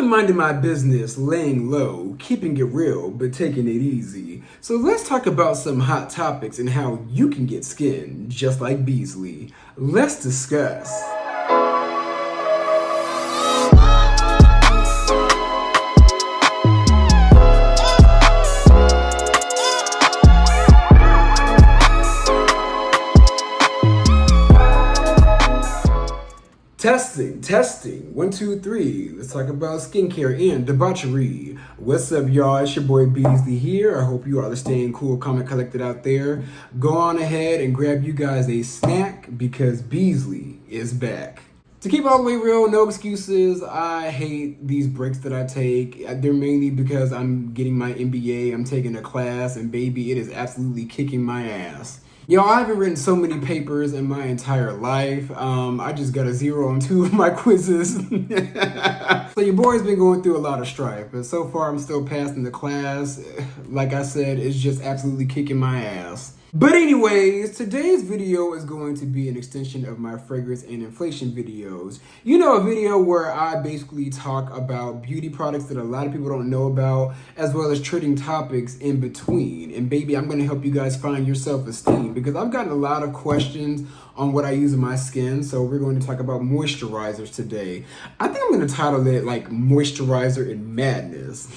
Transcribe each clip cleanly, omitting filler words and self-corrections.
been minding my business, laying low, keeping it real, but taking it easy. So let's talk about some hot topics and how you can get skin just like Beasley. Let's discuss. Testing. 1, 2, 3. Let's talk about skincare and debauchery. What's up, y'all? It's your boy Beasley here. I hope you all are staying cool, calm, and collected out there. Go on ahead and grab you guys a snack because Beasley is back. To keep it all the way real, no excuses. I hate these breaks that I take. They're mainly because I'm getting my MBA, I'm taking a class, and baby, it is absolutely kicking my ass. Yo, I haven't written so many papers in my entire life. I just got a 0 on 2 of my quizzes. So your boy's been going through a lot of strife, but so far I'm still passing the class. Like I said, it's just absolutely kicking my ass. But anyways, today's video is going to be an extension of my fragrance and inflation videos. You know, a video where I basically talk about beauty products that a lot of people don't know about, as well as trending topics in between. And baby, I'm going to help you guys find your self-esteem because I've gotten a lot of questions on what I use in my skin. So we're going to talk about moisturizers today. I think I'm going to title it like Moisturizer and Madness.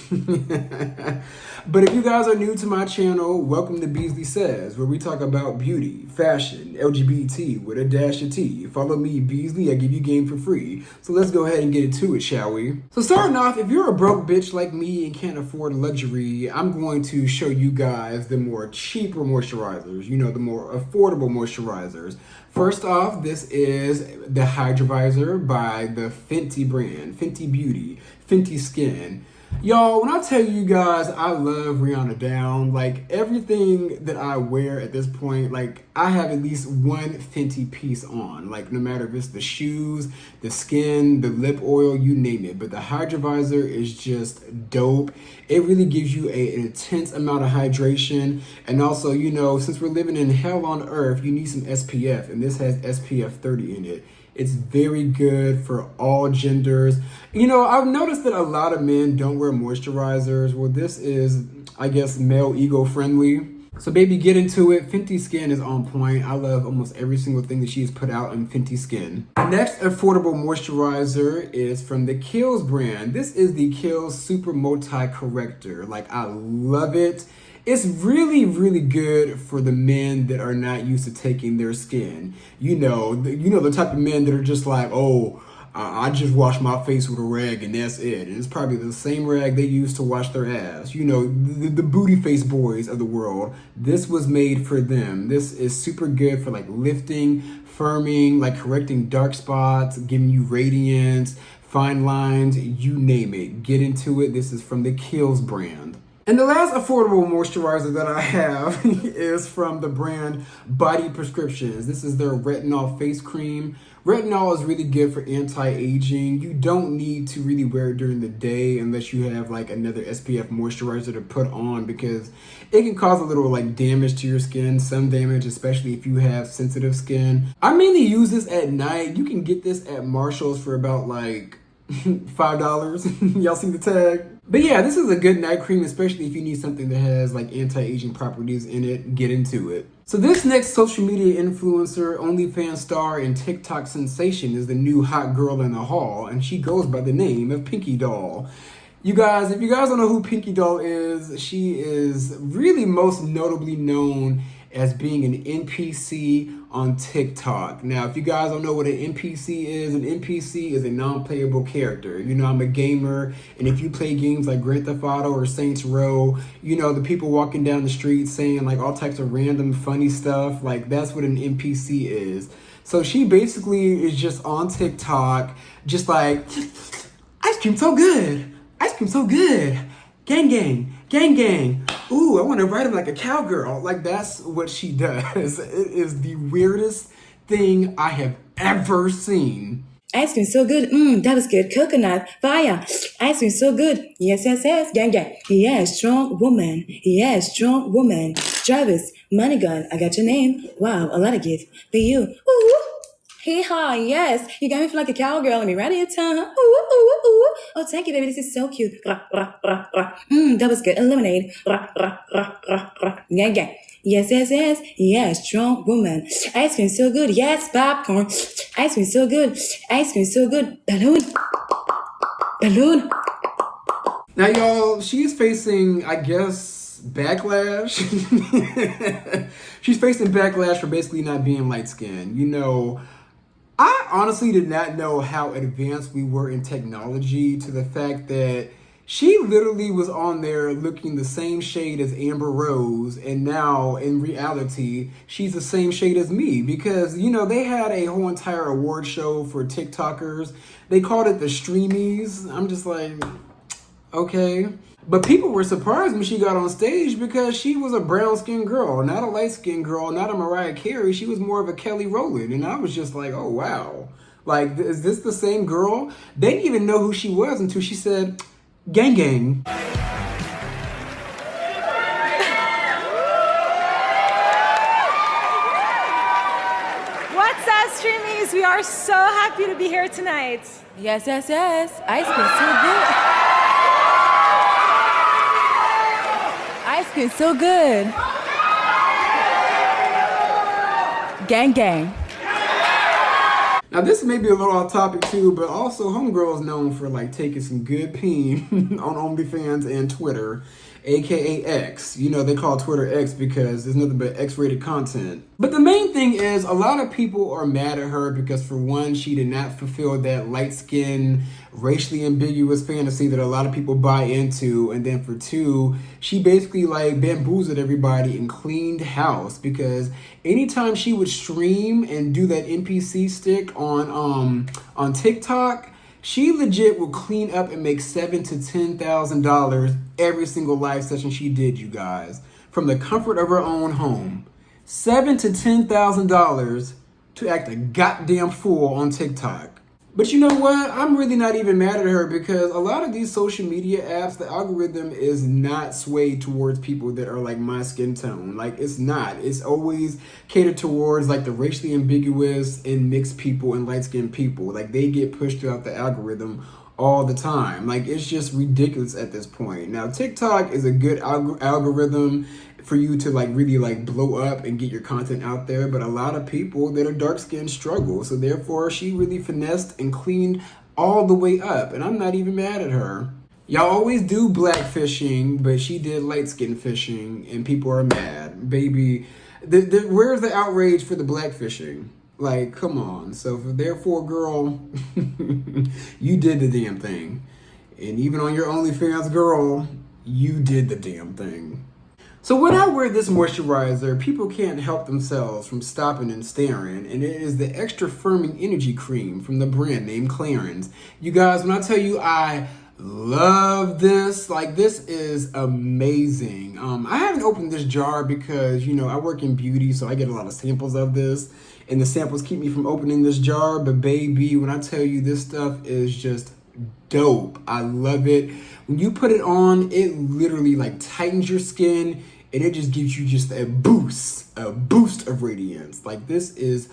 But if you guys are new to my channel, welcome to Beasley Says, where we talk about beauty, fashion, LGBT with a dash of T. Follow me, Beasley, I give you game for free. So let's go ahead and get into it, shall we? So starting off, if you're a broke bitch like me and can't afford luxury, I'm going to show you guys the more cheaper moisturizers, you know, the more affordable moisturizers. First off, this is the Hydrovisor by the Fenty brand, Fenty Beauty, Fenty Skin. Y'all, when I tell you guys I love Rihanna down, like everything that I wear at this point, like I have at least one Fenty piece on, like no matter if it's the shoes, the skin, the lip oil, you name it. But the Hydrovisor is just dope. It really gives you an intense amount of hydration. And also, you know, since we're living in hell on earth, you need some SPF, and this has SPF 30 in it. It's very good for all genders. You know, I've noticed that a lot of men don't wear moisturizers. Well, this is, I guess, male ego friendly. So baby, get into it. Fenty Skin is on point. I love almost every single thing that she's put out in Fenty Skin. Next affordable moisturizer is from the Kiehl's brand. This is the Kiehl's Super Multi Corrector. Like, I love it. It's really, really good for the men that are not used to taking their skin. You know the type of men that are just like, oh, I just wash my face with a rag and that's it. And it's probably the same rag they use to wash their ass. You know, the booty face boys of the world. This was made for them. This is super good for like lifting, firming, like correcting dark spots, giving you radiance, fine lines, you name it. Get into it. This is from the Kiehl's brand. And the last affordable moisturizer that I have is from the brand Body Prescriptions. This is their retinol face cream. Retinol is really good for anti-aging. You don't need to really wear it during the day unless you have like another SPF moisturizer to put on because it can cause a little like damage to your skin, some damage, especially if you have sensitive skin. I mainly use this at night. You can get this at Marshall's for about like $5. Y'all see the tag? But yeah, this is a good night cream, especially if you need something that has like anti-aging properties in it. Get into it. So this next social media influencer, OnlyFans star, and TikTok sensation is the new hot girl in the hall, and she goes by the name of Pinky Doll. You guys, if you guys don't know who Pinky Doll is, she is really most notably known as being an NPC on TikTok. Now, if you guys don't know what an NPC is a non-playable character. You know, I'm a gamer, and if you play games like Grand Theft Auto or Saints Row, you know, the people walking down the street saying like all types of random funny stuff, like that's what an NPC is. So she basically is just on TikTok, just like, ice cream so good, ice cream so good, gang gang, gang gang. Ooh, I want to ride him like a cowgirl. Like, that's what she does. It is the weirdest thing I have ever seen. Ice cream so good. That was good. Coconut, fire. Ice cream so good. Yes, yes, yes. Gang, gang. Yeah, strong woman. Yeah, strong woman. Travis, money gun. I got your name. Wow, a lot of gifts for you. Ooh. Hee haw, yes. You got me feel like a cowgirl. Let me ride your tongue. Ooh, ooh, ooh, ooh. Oh, thank you, baby. This is so cute. Rah, rah, rah, rah. That was good. Eliminate. Rah, rah, rah, rah, rah. Gang, gang. Yes, yes, yes. Yes, strong woman. Ice cream so good. Yes, popcorn. Ice cream so good. Ice cream so good. Balloon. Balloon. Now, y'all, she's facing, I guess, backlash. She's facing backlash for basically not being light skinned. You know, I honestly did not know how advanced we were in technology to the fact that she literally was on there looking the same shade as Amber Rose, and now in reality, she's the same shade as me because, you know, they had a whole entire award show for TikTokers. They called it the Streamies. I'm just like, okay. But people were surprised when she got on stage because she was a brown-skinned girl, not a light-skinned girl, not a Mariah Carey. She was more of a Kelly Rowland. And I was just like, oh, wow. Like, is this the same girl? They didn't even know who she was until she said, gang, gang. What's up, Streamies? We are so happy to be here tonight. Yes, yes, yes. Ice cream so good. Ice cream so good. Gang, gang. Now, this may be a little off topic too, but also Homegirl is known for like taking some good peen on OnlyFans and Twitter, aka X. You know, they call Twitter X because there's nothing but X-rated content. But the main thing is a lot of people are mad at her because for one, she did not fulfill that light-skinned, racially ambiguous fantasy that a lot of people buy into. And then for two, she basically like bamboozled everybody and cleaned house because anytime she would stream and do that NPC stick on TikTok, she legit would clean up and make $7,000 to $10,000 every single live session she did, you guys, from the comfort of her own home. $7,000 to $10,000 to act a goddamn fool on TikTok. But you know what? I'm really not even mad at her because a lot of these social media apps, the algorithm is not swayed towards people that are like my skin tone. Like, it's not. It's always catered towards like the racially ambiguous and mixed people and light-skinned people. Like, they get pushed throughout the algorithm all the time. Like, it's just ridiculous at this point. Now, TikTok is a good algorithm for you to like really like blow up and get your content out there, but a lot of people that are dark-skinned struggle, so therefore she really finessed and cleaned all the way up, and I'm not even mad at her. Y'all always do black fishing, but she did light-skin fishing and people are mad. Baby, where's the outrage for the black fishing? Like, come on. So therefore, girl, you did the damn thing. And even on your OnlyFans, girl, you did the damn thing. So when I wear this moisturizer, people can't help themselves from stopping and staring, and it is the Extra Firming Energy Cream from the brand name Clarins. You guys, when I tell you I love this, like, this is amazing. I haven't opened this jar because, you know, I work in beauty, so I get a lot of samples of this, and the samples keep me from opening this jar, but baby, when I tell you this stuff is just dope. I love it. When you put it on, it literally like tightens your skin and it just gives you just a boost of radiance. Like, this is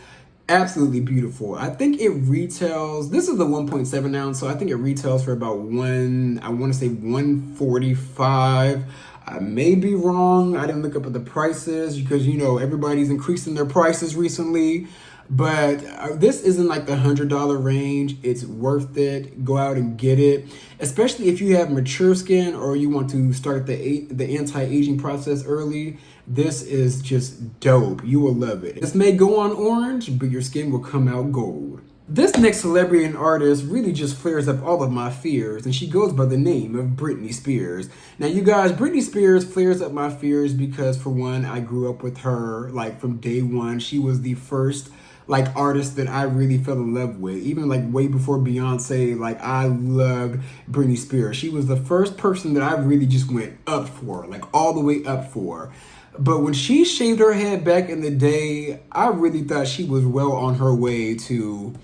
absolutely beautiful. I think it retails, this is the 1.7 ounce, so I think it retails for about $145. I may be wrong. I didn't look up at the prices because, you know, everybody's increasing their prices recently. But this isn't like the $100 range. It's worth it. Go out and get it, especially if you have mature skin or you want to start the anti-aging process early. This is just dope. You will love it. This may go on orange, but your skin will come out gold. This next celebrity and artist really just flares up all of my fears, and she goes by the name of Britney Spears. Now, you guys, Britney Spears flares up my fears because, for one, I grew up with her like from day one. She was the first like artist that I really fell in love with, even like way before Beyonce. Like, I loved Britney Spears. She was the first person that I really just went up for, like all the way up for. But when she shaved her head back in the day, I really thought she was well on her way to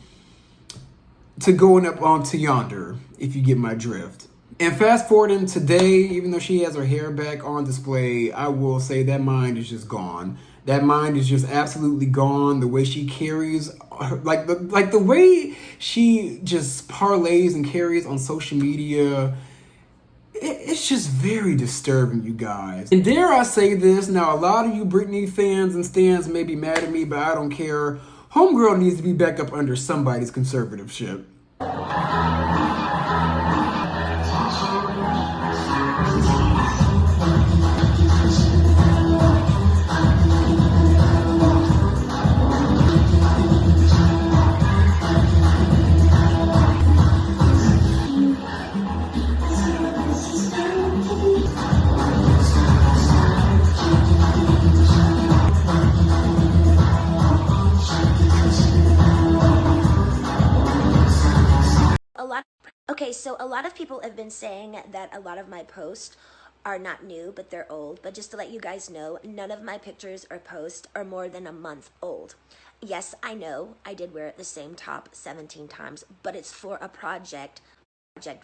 going up onto yonder, if you get my drift. And fast forwarding today, even though she has her hair back on display, I will say that mind is just gone. That mind is just absolutely gone. The way she carries, like the way she just parlays and carries on social media, it's just very disturbing, you guys. And dare I say this, now a lot of you Britney fans and stans may be mad at me, but I don't care. Homegirl needs to be back up under somebody's conservatorship. So a lot of people have been saying that a lot of my posts are not new, but they're old. But just to let you guys know, none of my pictures or posts are more than a month old. Yes, I know I did wear the same top 17 times, but it's for a Project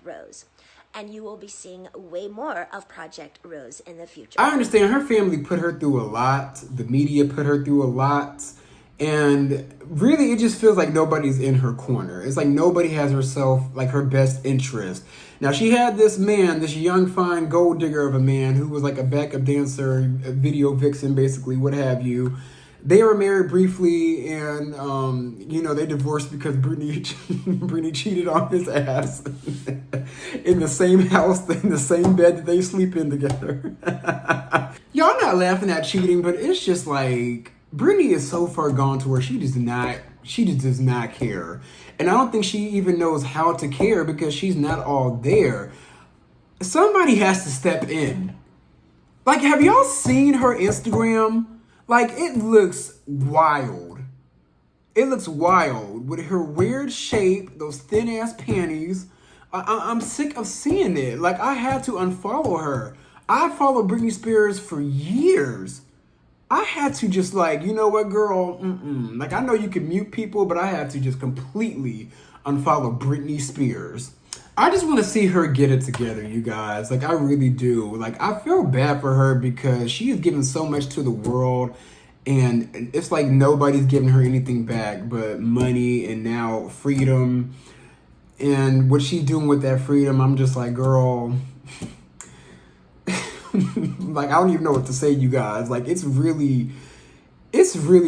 Rose. And you will be seeing way more of Project Rose in the future. I understand her family put her through a lot. The media put her through a lot. And really, it just feels like nobody's in her corner. It's like nobody has herself, like her best interest. Now, she had this man, this young, fine gold digger of a man who was like a backup dancer, a video vixen, basically, what have you. They were married briefly, and, they divorced because Britney cheated on his ass in the same house, in the same bed that they sleep in together. Y'all not laughing at cheating, but it's just like, Britney is so far gone to where she just does not care. And I don't think she even knows how to care because she's not all there. Somebody has to step in. Like, have y'all seen her Instagram? Like, it looks wild. It looks wild with her weird shape, those thin ass panties. I'm sick of seeing it. Like, I had to unfollow her. I followed Britney Spears for years. I had to just like, you know what, girl? Like, I know you can mute people, but I had to just completely unfollow Britney Spears. I just want to see her get it together, you guys. Like, I really do. Like, I feel bad for her because she has given so much to the world, and it's like nobody's giving her anything back but money and now freedom. And what she's doing with that freedom, I'm just like, girl... Like, I don't even know what to say, you guys. Like, it's really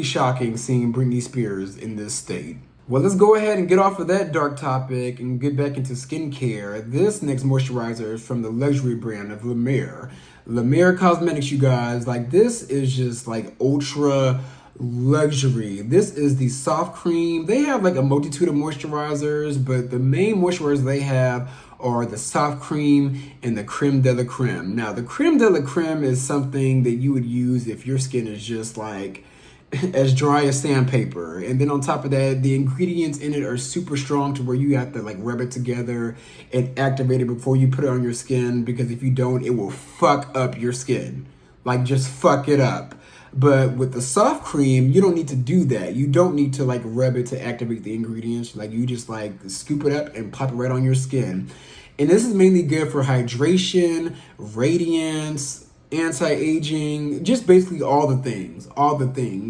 shocking seeing Britney Spears in this state. Well, let's go ahead and get off of that dark topic and get back into skincare. This next moisturizer is from the luxury brand of La Mer. La Mer Cosmetics, you guys. Like, this is just like ultra luxury. This is the soft cream. They have like a multitude of moisturizers, but the main moisturizers they have are the soft cream and the creme de la creme. Now, the creme de la creme is something that you would use if your skin is just like as dry as sandpaper. And then on top of that, the ingredients in it are super strong to where you have to like rub it together and activate it before you put it on your skin, because if you don't, it will fuck up your skin. Like, just fuck it up. But with the soft cream, you don't need to do that. You don't need to like rub it to activate the ingredients. Like, you just like scoop it up and pop it right on your skin. And this is mainly good for hydration, radiance, anti-aging, just basically all the things.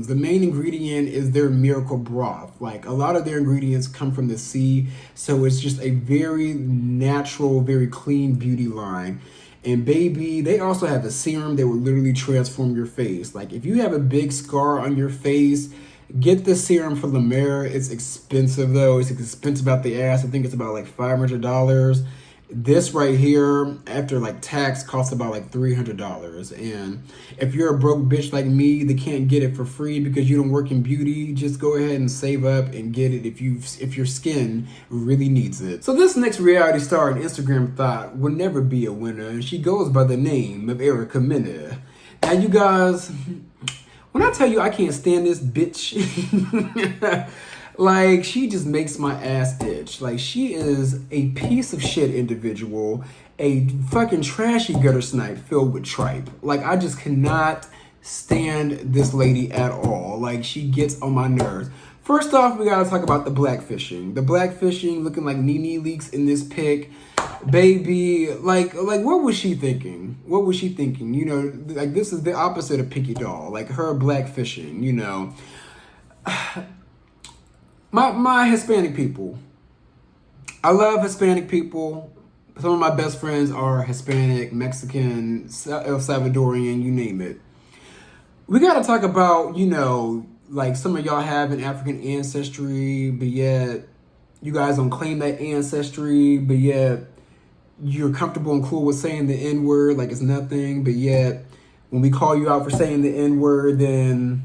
The main ingredient is their miracle broth. Like, a lot of their ingredients come from the sea, so it's just a very natural, very clean beauty line. And baby, they also have a serum that will literally transform your face. Like, if you have a big scar on your face, get the serum from La Mer. It's expensive though. It's expensive out the ass. I think it's about like $500. This right here, after like tax, costs about like $300. And if you're a broke bitch like me that can't get it for free because you don't work in beauty, just go ahead and save up and get it if your skin really needs it. So this next reality star and Instagram thought would never be a winner, and she goes by the name of Mena. Now, you guys, when I tell you I can't stand this bitch, like, she just makes my ass itch. Like, she is a piece of shit individual, a fucking trashy gutter snipe filled with tripe. Like, I just cannot stand this lady at all. Like, she gets on my nerves. First off, we gotta talk about the blackfishing. The blackfishing looking like Nene Leakes in this pic. Baby, like what was she thinking? What was she thinking? You know, like this is the opposite of Pinky Doll. Like her blackfishing, you know. My Hispanic people. I love Hispanic people. Some of my best friends are Hispanic, Mexican, El Salvadorian, you name it. We gotta talk about, you know, like some of y'all have an African ancestry, but yet you guys don't claim that ancestry, but yet you're comfortable and cool with saying the N-word like it's nothing, but yet when we call you out for saying the N-word, then,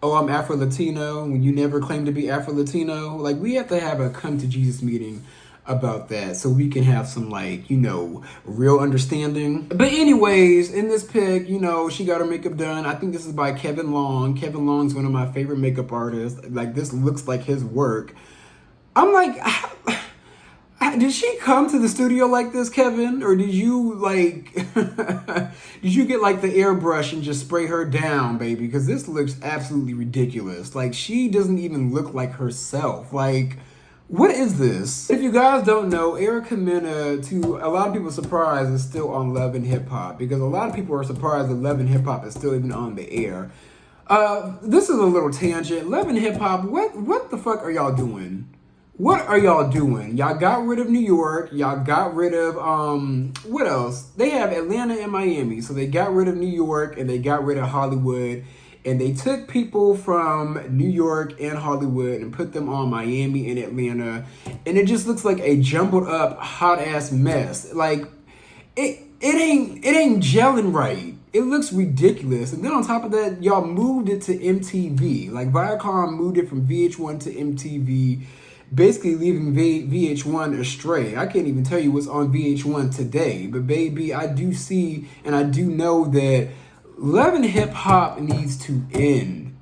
oh, I'm Afro-Latino, when you never claim to be Afro-Latino. Like, we have to have a come to Jesus meeting about that so we can have some, like, you know, real understanding. But anyways, in this pic, you know, she got her makeup done. I think this is by Kevin Long. Kevin Long's one of my favorite makeup artists. Like, this looks like his work. I'm like, did she come to the studio like this, Kevin? Or did you, like, did you get, like, the airbrush and just spray her down, baby? Because this looks absolutely ridiculous. Like, she doesn't even look like herself. Like, what is this? If you guys don't know, Erica Mena, to a lot of people's surprise, is still on Love and Hip Hop. Because a lot of people are surprised that Love and Hip Hop is still even on the air. This is a little tangent. Love and Hip Hop, what the fuck are y'all doing? What are y'all doing? Y'all got rid of New York. Y'all got rid of, what else? They have Atlanta and Miami. So they got rid of New York and they got rid of Hollywood. And they took people from New York and Hollywood and put them on Miami and Atlanta. And it just looks like a jumbled up hot ass mess. Like, it ain't gelling right. It looks ridiculous. And then on top of that, y'all moved it to MTV. Like, Viacom moved it from VH1 to MTV. Basically leaving VH1 astray. I can't even tell you what's on VH1 today. But baby, I do see and I do know that Love and Hip Hop needs to end.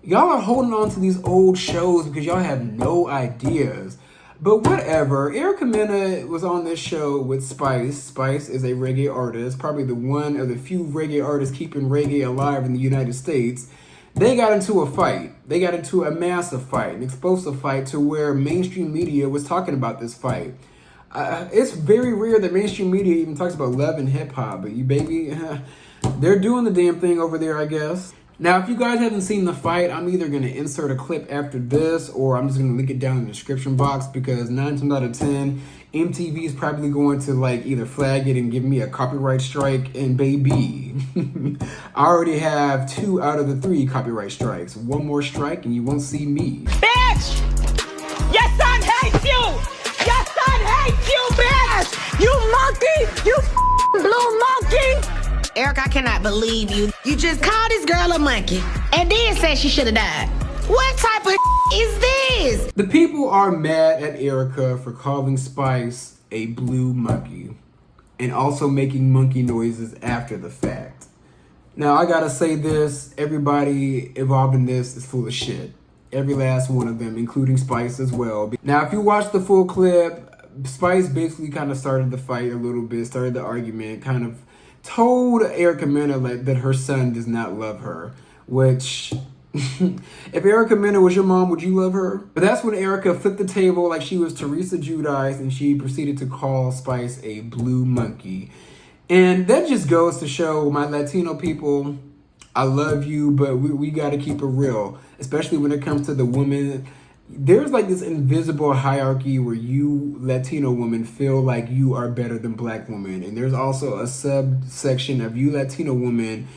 Y'all are holding on to these old shows because y'all have no ideas. But whatever. Erica Mena was on this show with Spice. Spice is a reggae artist. Probably the one of the few reggae artists keeping reggae alive in the United States. They got into a fight. They got into a massive fight, an explosive fight to where mainstream media was talking about this fight. It's very rare that mainstream media even talks about Love and Hip Hop, but you baby, they're doing the damn thing over there, I guess. Now, if you guys haven't seen the fight, I'm either going to insert a clip after this or I'm just going to link it down in the description box because 9 times out of 10, MTV is probably going to like either flag it and give me a copyright strike. And baby, I already have 2 out of the 3 copyright strikes. One more strike and you won't see me. Bitch! Your son hates you! Your son hates you, bitch! You monkey! You blue monkey! Eric, I cannot believe you. You just called this girl a monkey and then said she should have died. What type of is this? The people are mad at Erica for calling Spice a blue monkey and also making monkey noises after the fact. Now, I gotta say this, everybody involved in this is full of shit. Every last one of them, including Spice as well. Now, if you watch the full clip, Spice basically kind of started the fight a little bit, started the argument, kind of told Erica Mena that her son does not love her, which if Erica Mena was your mom, would you love her? But that's when Erica flipped the table like she was Teresa Giudice and she proceeded to call Spice a blue monkey. And that just goes to show my Latino people, I love you, but we got to keep it real, especially when it comes to the women. There's like this invisible hierarchy where you Latino women feel like you are better than black women. And there's also a subsection of you Latino women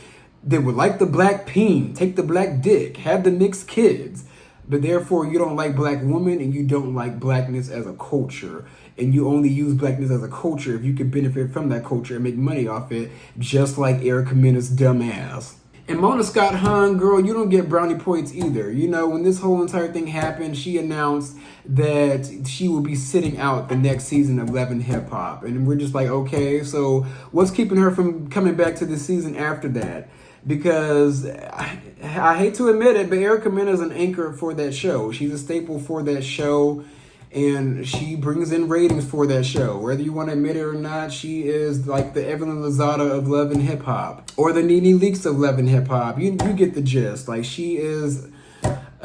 that would like the black peen, take the black dick, have the mixed kids. But therefore you don't like black women and you don't like blackness as a culture. And you only use blackness as a culture if you can benefit from that culture and make money off it, just like Erica Mena's dumb ass. And Mona Scott Hahn, girl, you don't get brownie points either. You know, when this whole entire thing happened, she announced that she will be sitting out the next season of Love and Hip Hop. And we're just like, okay, so what's keeping her from coming back to the season after that? Because I hate to admit it, but Erica Mena is an anchor for that show. She's a staple for that show. And she brings in ratings for that show. Whether you want to admit it or not, she is like the Evelyn Lozada of Love and Hip Hop. Or the Nene Leakes of Love and Hip Hop. You get the gist. Like, she is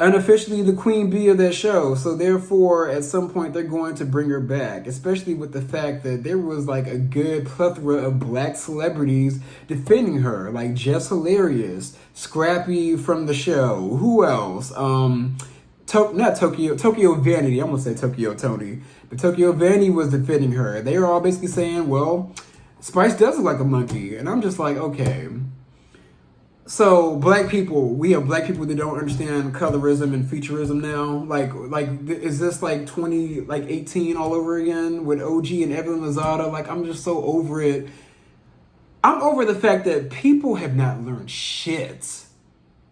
unofficially the queen bee of that show. So therefore, at some point, they're going to bring her back, especially with the fact that there was like a good plethora of black celebrities defending her, like Jess Hilarious, Scrappy from the show. Who else? Not Tokyo Vanity. I'm gonna say Tokyo Tony, but Tokyo Vanity was defending her. They were all basically saying, well, Spice does look like a monkey. And I'm just like, okay. So black people, we have black people that don't understand colorism and featureism now. Is this like 18 all over again with OG and Evelyn Lozada? Like, I'm just so over it. I'm over the fact that people have not learned shit,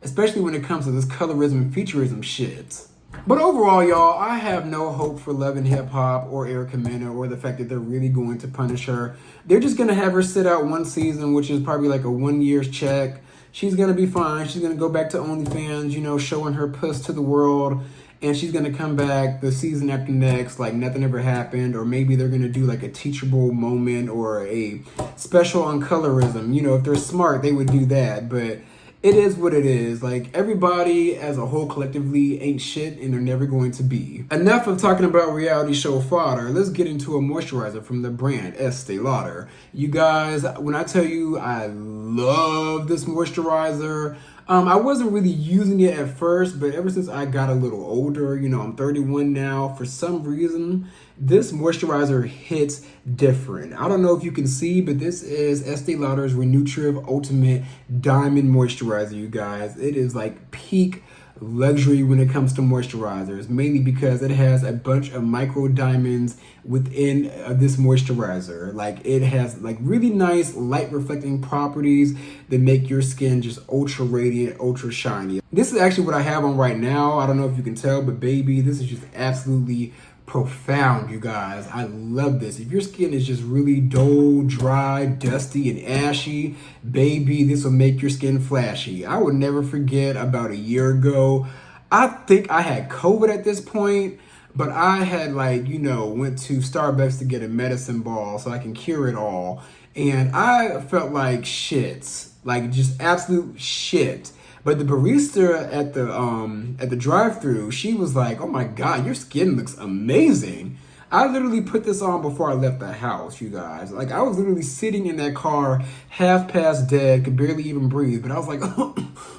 especially when it comes to this colorism and featureism shit. But overall, y'all, I have no hope for Love and Hip Hop or Erica Mena or the fact that they're really going to punish her. They're just going to have her sit out one season, which is probably like a 1 year's check. She's going to be fine. She's going to go back to OnlyFans, you know, showing her puss to the world. And she's going to come back the season after next like nothing ever happened. Or maybe they're going to do like a teachable moment or a special on colorism. You know, if they're smart, they would do that. But it is what it is. Like, everybody as a whole collectively ain't shit, and they're never going to be. Enough of talking about reality show fodder. Let's get into a moisturizer from the brand Estee Lauder. You guys, when I tell you I love this moisturizer, I wasn't really using it at first, but ever since I got a little older, you know, I'm 31 now, for some reason, this moisturizer hits different. I don't know if you can see, but this is Estee Lauder's Renutriv Ultimate Diamond Moisturizer, you guys. It is like peak luxury when it comes to moisturizers, mainly because it has a bunch of micro diamonds within this moisturizer. Like, it has like really nice light reflecting properties that make your skin just ultra radiant, ultra shiny. This is actually what I have on right now. I don't know if you can tell, but baby, this is just absolutely profound, you guys. I love this. If your skin is just really dull, dry, dusty, and ashy, baby, this will make your skin flashy. I would never forget about a year ago, I think I had COVID at this point, but I had went to Starbucks to get a medicine ball so I can cure it all. And I felt like shit, like just absolute shit. But the barista at the drive-thru, she was like, "Oh my God, your skin looks amazing." I literally put this on before I left the house, you guys. Like, I was literally sitting in that car, half past dead, could barely even breathe. But I was like,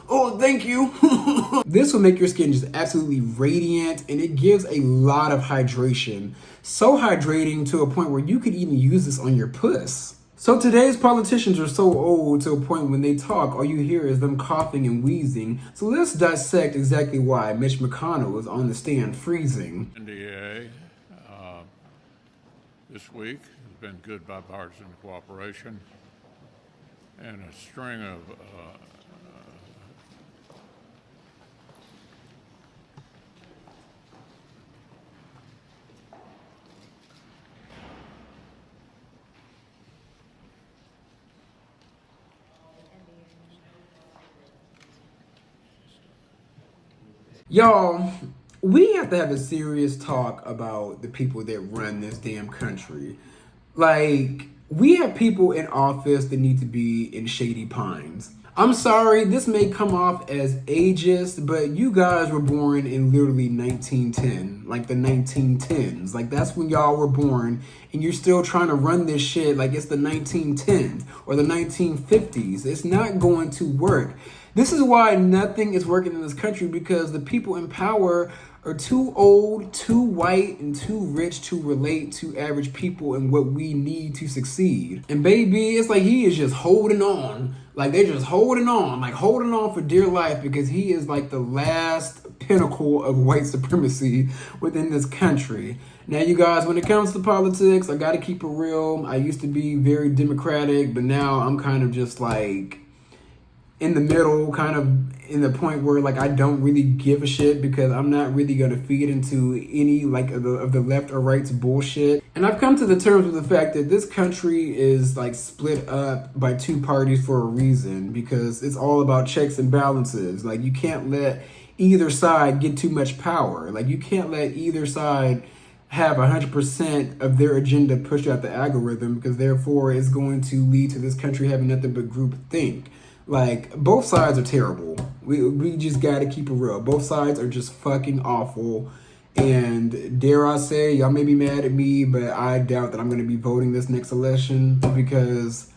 "Oh, thank you." This will make your skin just absolutely radiant, and it gives a lot of hydration. So hydrating to a point where you could even use this on your puss. So today's politicians are so old to a point when they talk, all you hear is them coughing and wheezing. So let's dissect exactly why Mitch Mcconnell is on the stand freezing. NDA this week has been good bipartisan cooperation and a string of Y'all, we have to have a serious talk about the people that run this damn country. Like, we have people in office that need to be in shady pines. I'm sorry, this may come off as ageist, but you guys were born in literally 1910, like the 1910s. Like, that's when y'all were born, and you're still trying to run this shit like it's the 1910s or the 1950s. It's not going to work. This is why nothing is working in this country, because the people in power are too old, too white, and too rich to relate to average people and what we need to succeed. And baby, it's like he is just holding on. Like, they're just holding on for dear life, because he is like the last pinnacle of white supremacy within this country. Now, you guys, when it comes to politics, I gotta keep it real. I used to be very democratic, but now I'm kind of just like in the middle, kind of in the point where like I don't really give a shit, because I'm not really gonna feed into any like of the left or right's bullshit. And I've come to the terms with the fact that this country is like split up by two parties for a reason, because it's all about checks and balances. Like, you can't let either side get too much power. Like, you can't let either side have 100% of their agenda pushed out the algorithm, because therefore it's going to lead to this country having nothing but groupthink. Like, both sides are terrible. We just gotta keep it real. Both sides are just fucking awful. And dare I say, y'all may be mad at me, but I doubt that I'm gonna be voting this next election because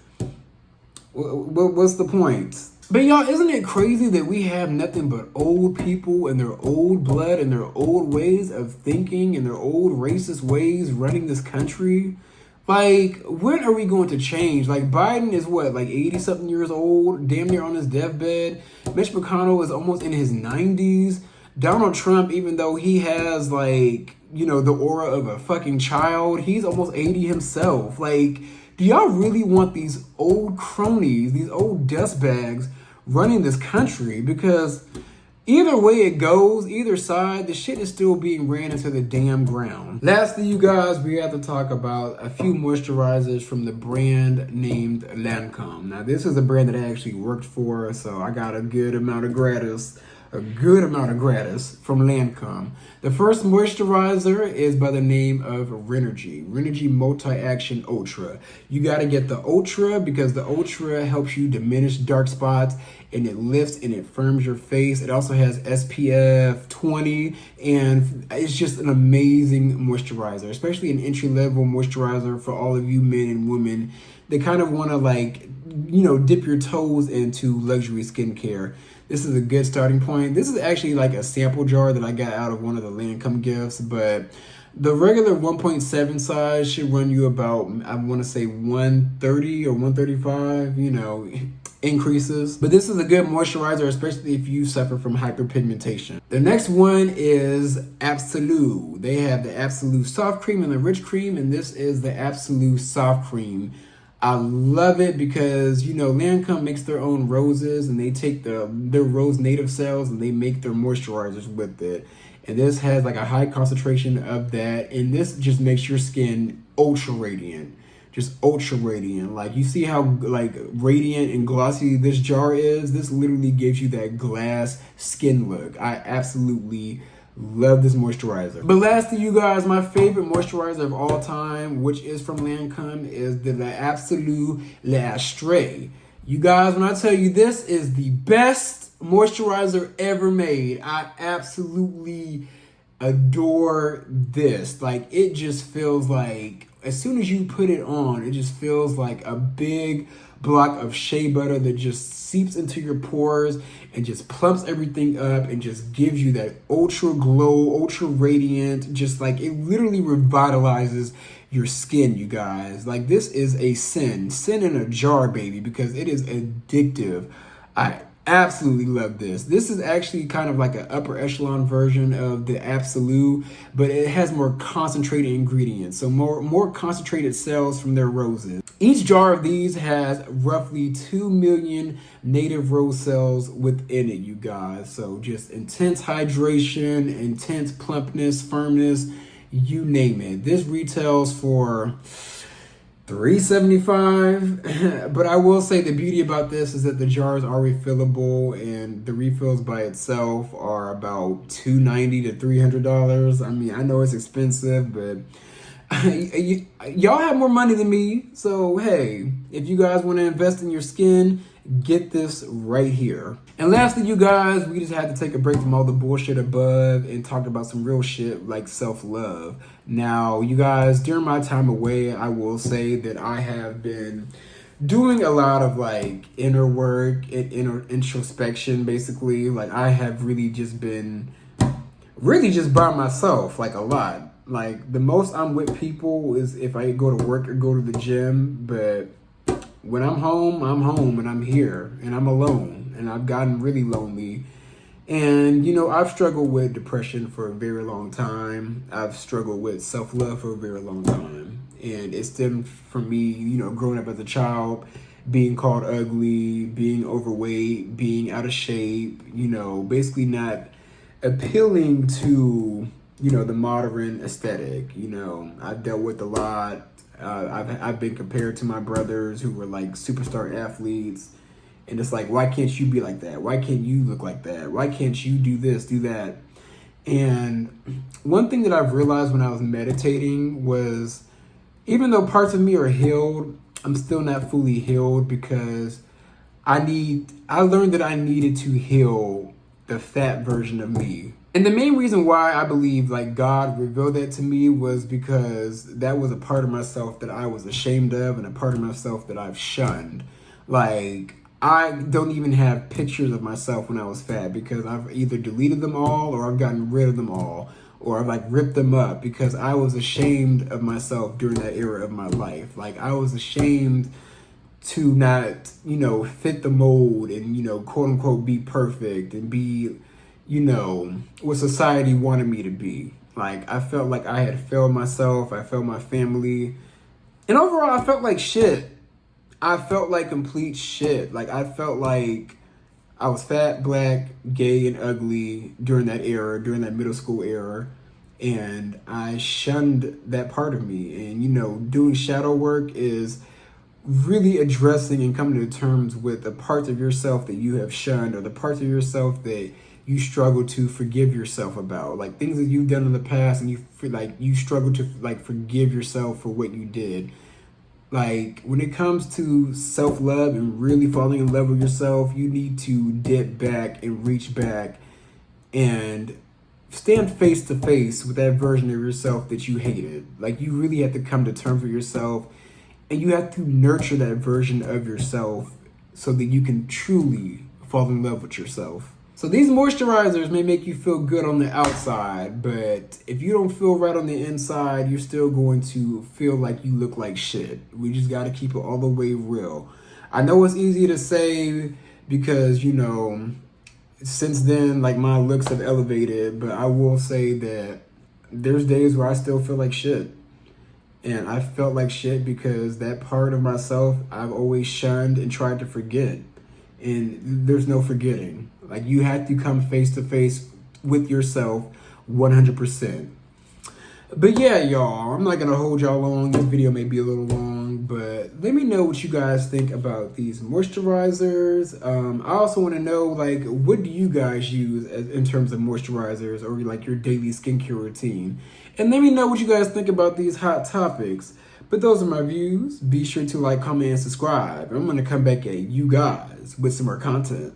what's the point? But y'all, isn't it crazy that we have nothing but old people and their old blood and their old ways of thinking and their old racist ways running this country? Like, when are we going to change? Like, Biden is what, like 80-something years old, damn near on his deathbed. Mitch McConnell is almost in his 90s. Donald Trump, even though he has, like, you know, the aura of a fucking child, he's almost 80 himself. Like, do y'all really want these old cronies, these old dustbags running this country? Because either way it goes, either side, the shit is still being ran into the damn ground. Lastly, you guys, we have to talk about a few moisturizers from the brand named Lancome. Now, this is a brand that I actually worked for, so I got a good amount of gratis from Lancome. The first moisturizer is by the name of Renergy Multi-Action Ultra. You gotta get the Ultra because the Ultra helps you diminish dark spots and it lifts and it firms your face. It also has SPF 20 and it's just an amazing moisturizer, especially an entry-level moisturizer for all of you men and women that kind of wanna, like, you know, dip your toes into luxury skincare. This is a good starting point. This is actually like a sample jar that I got out of one of the Lancome gifts, but the regular 1.7 size should run you about, I want to say 130 or 135, you know, increases. But this is a good moisturizer, especially if you suffer from hyperpigmentation. The next one is Absolute. They have the Absolute Soft Cream and the Rich Cream, and this is the Absolute Soft Cream. I love it because, you know, Lancome makes their own roses and they take their rose native cells and they make their moisturizers with it. And this has like a high concentration of that. And this just makes your skin ultra radiant. Just ultra radiant. Like, you see how like radiant and glossy this jar is? This literally gives you that glass skin look. I absolutely love this moisturizer. But lastly, you guys, my favorite moisturizer of all time, which is from Lancome, is the Absolute L'Astre. You guys, when I tell you this is the best moisturizer ever made, I absolutely adore this. Like, it just feels like, as soon as you put it on, it just feels like a big block of shea butter that just seeps into your pores and just plumps everything up and just gives you that ultra glow, ultra radiant, just like, it literally revitalizes your skin, you guys. Like, this is a sin in a jar, baby, because it is addictive. I absolutely love this. This is actually kind of like an upper echelon version of the Absolute, but it has more concentrated ingredients, so more concentrated cells from their roses. Each jar of these has roughly 2 million native rose cells within it, you guys. So just intense hydration, intense plumpness, firmness, you name it. This retails for $3.75, but I will say the beauty about this is that the jars are refillable and the refills by itself are about $290 to $300. I mean, I know it's expensive, but y'all have more money than me, so hey, if you guys want to invest in your skin, get this right here. And lastly, you guys, we just had to take a break from all the bullshit above and talk about some real shit like self-love. Now, you guys, during my time away, I will say that I have been doing a lot of like inner work and inner introspection, basically. Like, I have really just been by myself, like, a lot. Like, the most I'm with people is if I go to work or go to the gym, but when I'm home and I'm here and I'm alone and I've gotten really lonely. And, you know, I've struggled with depression for a very long time. I've struggled with self-love for a very long time. And it stemmed from me, you know, growing up as a child, being called ugly, being overweight, being out of shape, you know, basically not appealing to, you know, the modern aesthetic. You know, I've dealt with a lot. I've been compared to my brothers who were like superstar athletes. And it's like, why can't you be like that? Why can't you look like that? Why can't you do this, do that? And one thing that I've realized when I was meditating was, even though parts of me are healed, I'm still not fully healed because I learned that I needed to heal the fat version of me. And the main reason why I believe like God revealed that to me was because that was a part of myself that I was ashamed of and a part of myself that I've shunned. Like, I don't even have pictures of myself when I was fat because I've either deleted them all or I've gotten rid of them all or I've like ripped them up because I was ashamed of myself during that era of my life. Like, I was ashamed to not, you know, fit the mold and, you know, quote unquote be perfect and be, you know, what society wanted me to be. Like, I felt like I had failed myself. I failed my family. And overall, I felt like shit. I felt like complete shit. Like, I felt like I was fat, black, gay, and ugly during that era, during that middle school era. And I shunned that part of me. And, you know, doing shadow work is really addressing and coming to terms with the parts of yourself that you have shunned or the parts of yourself that you struggle to forgive yourself about, like things that you've done in the past and you feel like you struggle to like forgive yourself for what you did. Like, when it comes to self-love and really falling in love with yourself, you need to dip back and reach back and stand face to face with that version of yourself that you hated. Like, you really have to come to terms with yourself. And you have to nurture that version of yourself so that you can truly fall in love with yourself. So these moisturizers may make you feel good on the outside, but if you don't feel right on the inside, you're still going to feel like you look like shit. We just got to keep it all the way real. I know it's easy to say because, you know, since then, like, my looks have elevated, but I will say that there's days where I still feel like shit. And I felt like shit because that part of myself I've always shunned and tried to forget. And there's no forgetting. Like, you have to come face to face with yourself 100%. But yeah, y'all, I'm not going to hold y'all long. This video may be a little long, but let me know what you guys think about these moisturizers. I also want to know, like, what do you guys use in terms of moisturizers or like your daily skincare routine? And let me know what you guys think about these hot topics. But those are my views. Be sure to like, comment, and subscribe. I'm going to come back at you guys with some more content.